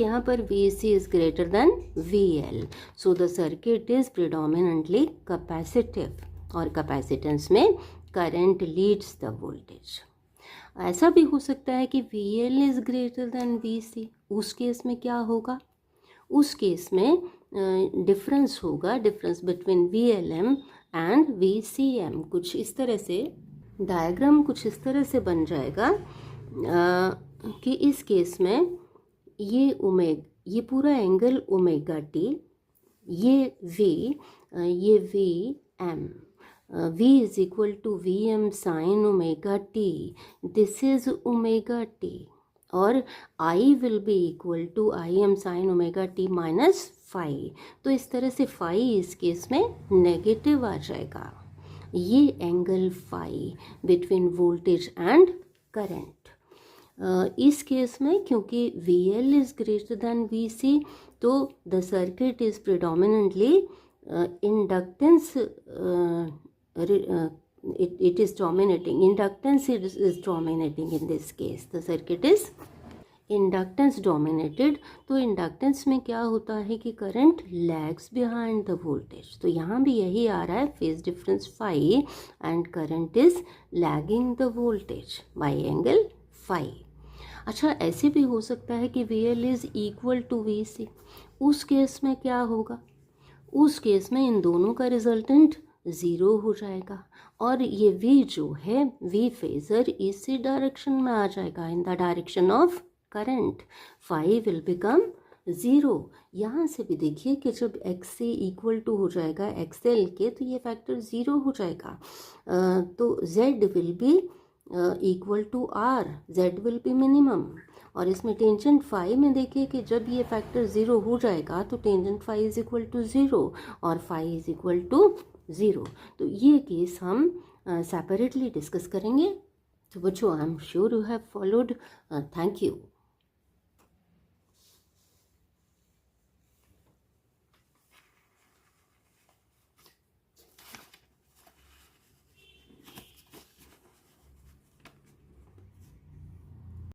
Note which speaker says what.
Speaker 1: यहाँ पर VC is greater than VL, so the circuit is predominantly capacitive और capacitance में current leads the voltage। ऐसा भी हो सकता है कि VL is greater than VC, उस केस में क्या होगा? उस केस में डिफरेंस होगा, difference between VLM and VCM। कुछ इस तरह से डायग्राम कुछ इस तरह से बन जाएगा कि इस केस में ये पूरा एंगल ओमेगा टी, ये V m, V is equal to V m sine omega t, this is omega t, और I will be equal to I m sine omega t minus phi. तो इस तरह से phi इस case में negative आ जाएगा। ये angle phi between voltage and current. इस केस में क्योंकि VL is greater than VC, तो the circuit is predominantly inductance, it is dominating, inductance is dominating in this case, the circuit is inductance dominated। तो inductance में क्या होता है कि current lags behind the voltage, तो यहाँ भी यही आ रहा है, phase difference phi and current is lagging the voltage by angle phi। अच्छा, ऐसे भी हो सकता है कि VL is equal to VC, उस केस में क्या होगा? उस केस में इन दोनों का रिजल्टेंट ज़ीरो हो जाएगा और ये V जो है, V फेजर इसी डायरेक्शन में आ जाएगा, in the direction of current. Phi will become zero. यहाँ से भी देखिए कि जब XC इक्वल टू हो जाएगा XL के, तो ये फैक्टर ज़ीरो हो जाएगा। तो Z will be equal to R, Z will be minimum. और इसमें टेंजेंट फाई में देखिए कि जब ये फैक्टर ज़ीरो हो जाएगा तो tangent phi is equal to zero और phi is equal to zero. तो ये केस हम सेपरेटली डिस्कस करेंगे। तो बच्चों, I am sure you have followed. Thank you.